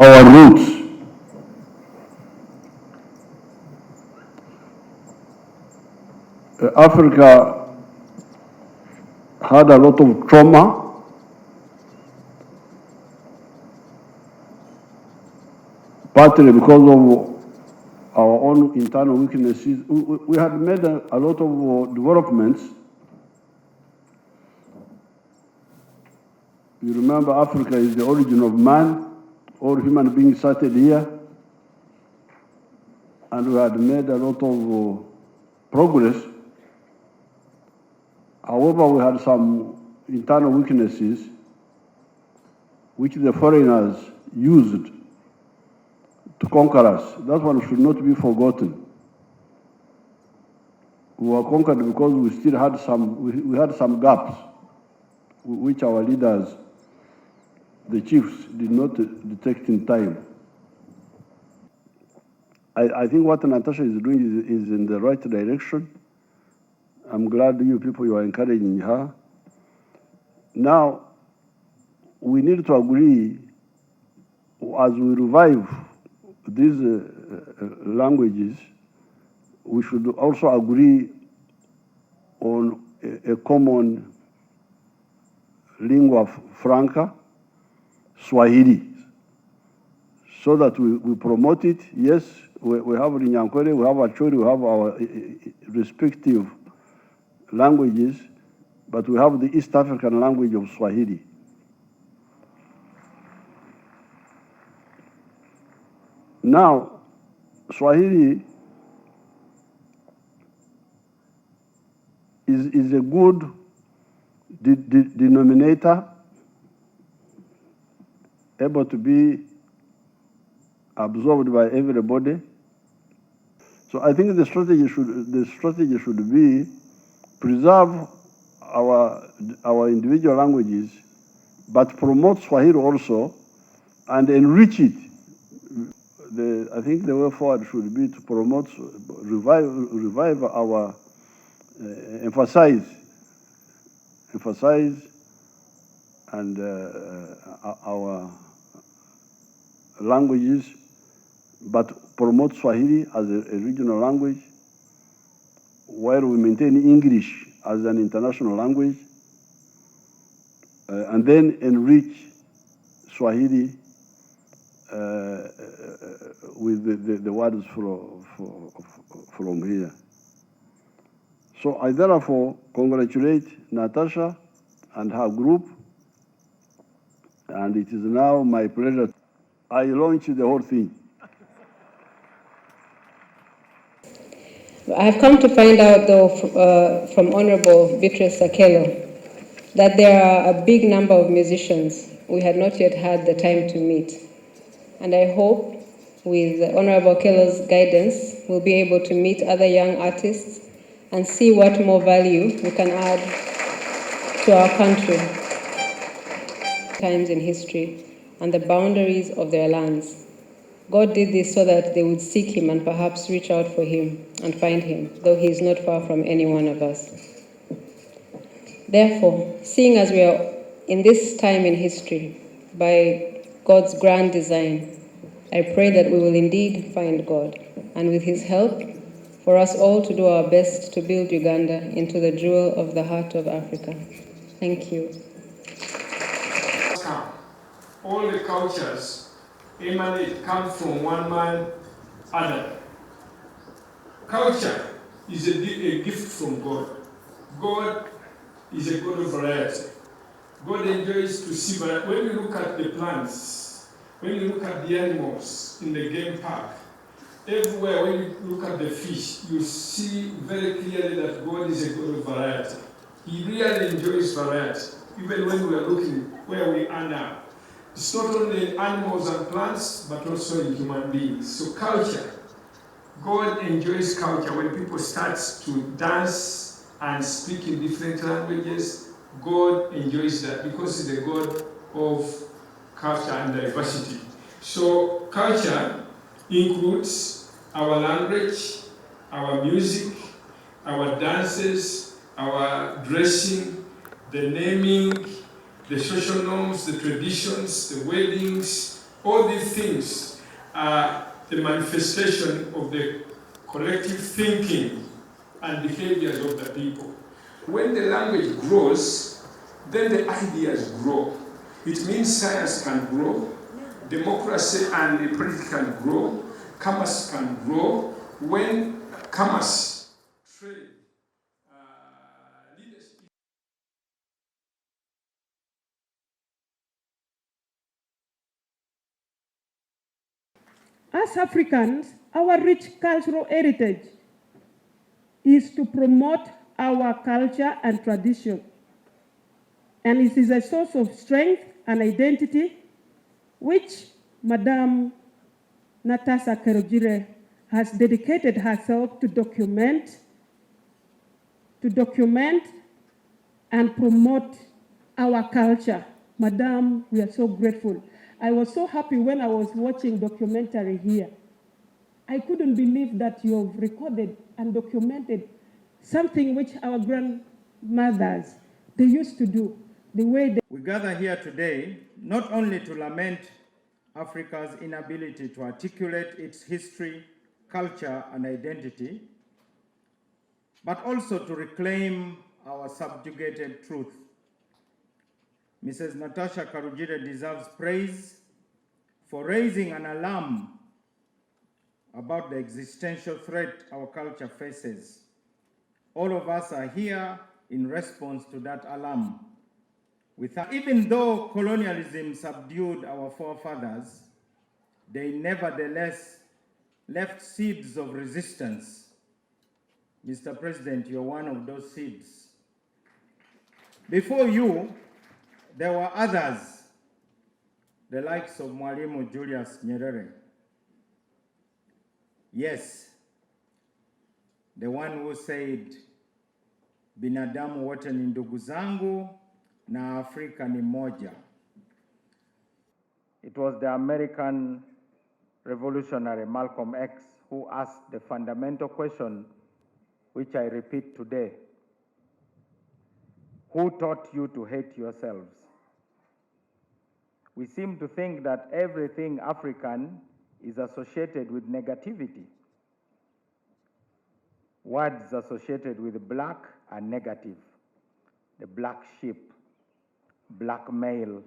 our roots. Africa had a lot of trauma, partly because of our own internal weaknesses. We had made a lot of developments. You remember, Africa is the origin of man. All human beings started here. And we had made a lot of progress. However, we had some internal weaknesses which the foreigners used to conquer us. That one should not be forgotten. We were conquered because we still had we had some gaps, which our leaders, the chiefs, did not detect in time. I think what Natasha is doing is in the right direction. I'm glad you people, you are encouraging her. Now, we need to agree, as we revive these languages, we should also agree on a common lingua franca, Swahili, so that we promote it. Yes, we have Rinyankore, we have Acholi, we have our respective languages, but we have the East African language of Swahili. Now, Swahili is a good denominator, able to be absorbed by everybody. So I think the strategy should be preserve our individual languages, but promote Swahili also and enrich it. I think the way forward should be to promote, revive our, emphasize and our languages, but promote Swahili as a regional language, while we maintain English as an international language, and then enrich Swahili with the words from here. So I therefore congratulate Natasha and her group, and it is now my pleasure. I launched the whole thing. I have come to find out, though, from Honorable Beatrice Sakelo, that there are a big number of musicians we had not yet had the time to meet. And I hope, with Honorable Kelo's guidance, we'll be able to meet other young artists and see what more value we can add to our country. Times in history and the boundaries of their lands. God did this so that they would seek him and perhaps reach out for him and find him, though he is not far from any one of us. Therefore, seeing as we are in this time in history, by God's grand design, I pray that we will indeed find God, and with his help, for us all to do our best to build Uganda into the jewel of the heart of Africa. Thank you. All the cultures come from one man, Adam. Culture is a gift from God. God is a God of variety. God enjoys to see variety. When you look at the plants, when you look at the animals in the game park, everywhere when you look at the fish, you see very clearly that God is a God of variety. He really enjoys variety, even when we are looking where we are now. It's not only in animals and plants, but also in human beings. So culture, God enjoys culture. When people start to dance and speak in different languages, God enjoys that because He's the God of culture and diversity. So culture includes our language, our music, our dances, our dressing, the naming, the social norms, the traditions, the weddings, All these things are the manifestation of the collective thinking and behaviors of the people. When the language grows, then the ideas grow. It means science can grow, democracy and the politics can grow, commerce can grow. When commerce, trade, leadership. As Africans, our rich cultural heritage is to promote our culture and tradition. And it is a source of strength and identity, which Madame Natasha Karugire has dedicated herself to document and promote our culture. Madame, we are so grateful. I was so happy when I was watching documentary here. I couldn't believe that you've recorded and documented something which our grandmothers, they used to do, the way they... We gather here today not only to lament Africa's inability to articulate its history, culture, and identity, but also to reclaim our subjugated truth. Mrs. Natasha Karugire deserves praise for raising an alarm about the existential threat our culture faces. All of us are here in response to that alarm. Even though colonialism subdued our forefathers, they nevertheless left seeds of resistance. Mr. President, you're one of those seeds. Before you, there were others, the likes of Mwalimu Julius Nyerere. Yes, the one who said, binadamu wote ni ndugu zangu na Afrika ni moja. It was the American revolutionary Malcolm X who asked the fundamental question, which I repeat today. Who taught you to hate yourselves? We seem to think that everything African is associated with negativity. Words associated with black are negative. The black sheep, blackmail,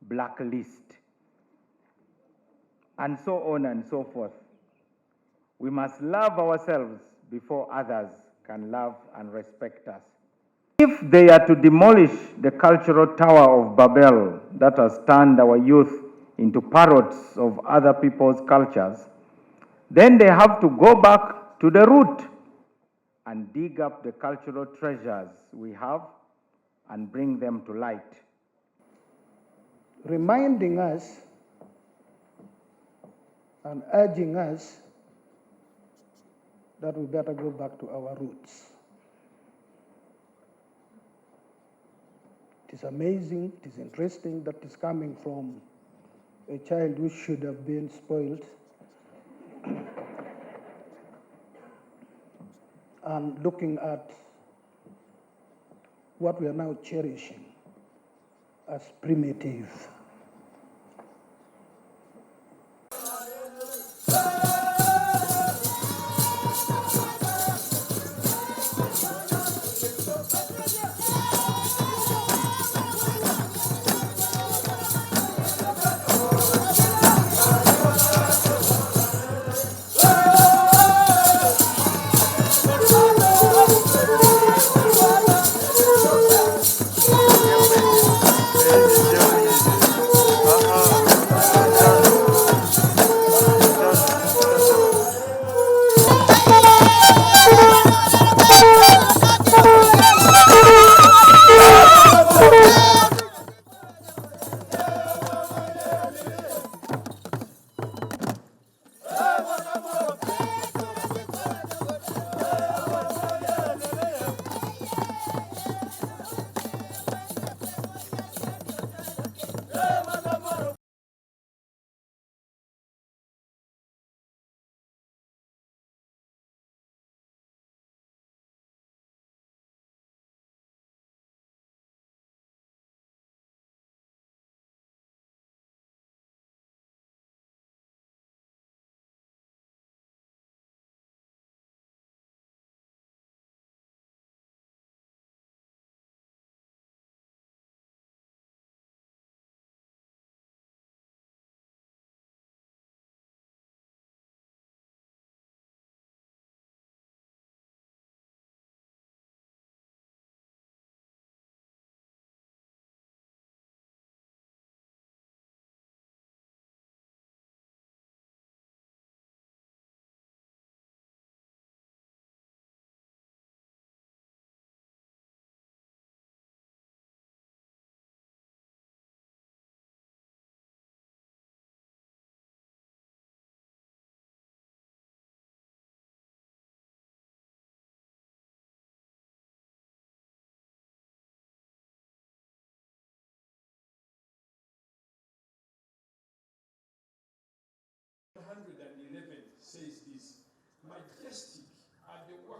blacklist, and so on and so forth. We must love ourselves before others can love and respect us. If they are to demolish the cultural tower of Babel that has turned our youth into parrots of other people's cultures, then they have to go back to the root and dig up the cultural treasures we have and bring them to light. Reminding us and urging us that we better go back to our roots. It is amazing, it is interesting that it's coming from a child who should have been spoiled and looking at what we are now cherishing as primitive.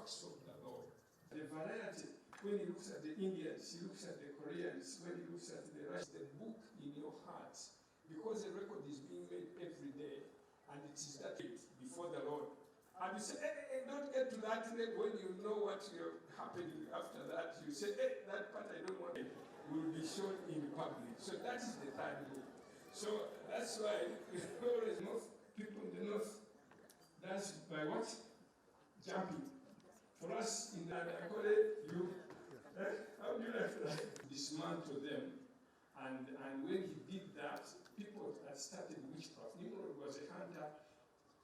works of the Lord. The variety, when he looks at the Indians, he looks at the Koreans, when he looks at the rest, the book in your heart, because the record is being made every day, and it is that before the Lord. And you say, hey, don't get to that when you know what will happen after that. You say, hey, that part I don't want it will be shown in public. So that is the third book. So that's why always most people in the north dance by what? Jumping. For us in Acholi, how do you like that? Dismantle them. And when he did that, people had started witchcraft. Nimrod was a hunter,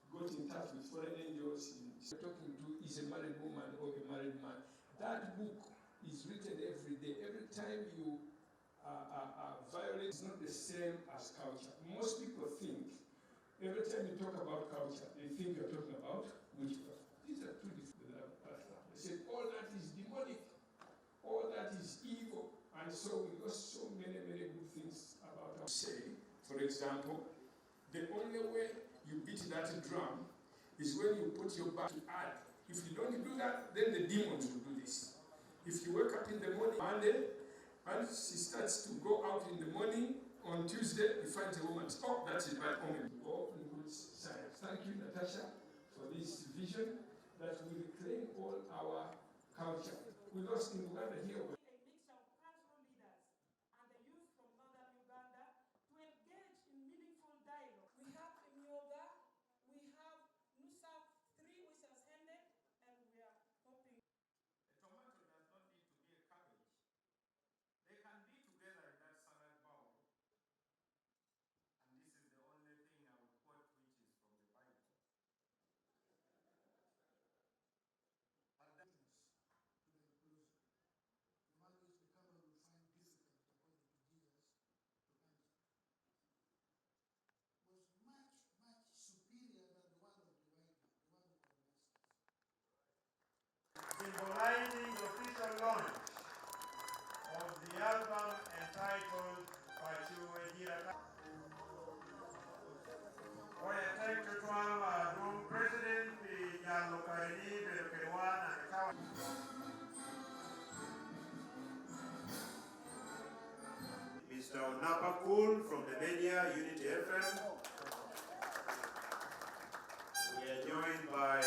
got in touch with foreign angels, he's talking to is a married woman or a married man. That book is written every day. Every time you violate, it's not the same as culture. Most people think, every time you talk about culture, they think you're talking about witchcraft. These are two different paths. They say all that is demonic, all that is evil. And so we lost so many good things about our say. For example, the only way you beat that drum is when you put your back to add. If you don't do that, then the demons will do this. If you wake up in the morning, Monday, and she starts to go out in the morning, on Tuesday, you find a woman, oh, that's a bad omen. All in good science. Thank you, Natasha, for this vision that we reclaim all our culture. We lost in Uganda here. We have in yoga, we have Nusa 3 which has ended, and we are hoping. A tomato does not need to be a cabbage. They can be together in that salad bowl. And this is the only thing I would quote which is from the Bible. To the inclusion. The values the Cameroon will find difficult, according to Jesus, to enter. Was much superior than the one of the white man, the one of colonialists. Symbolizing the official launch of the album entitled Pacu Album. Oya take to 12 room president, Yoweri, and Mr. Pacu from the media Unity FM. We are joined by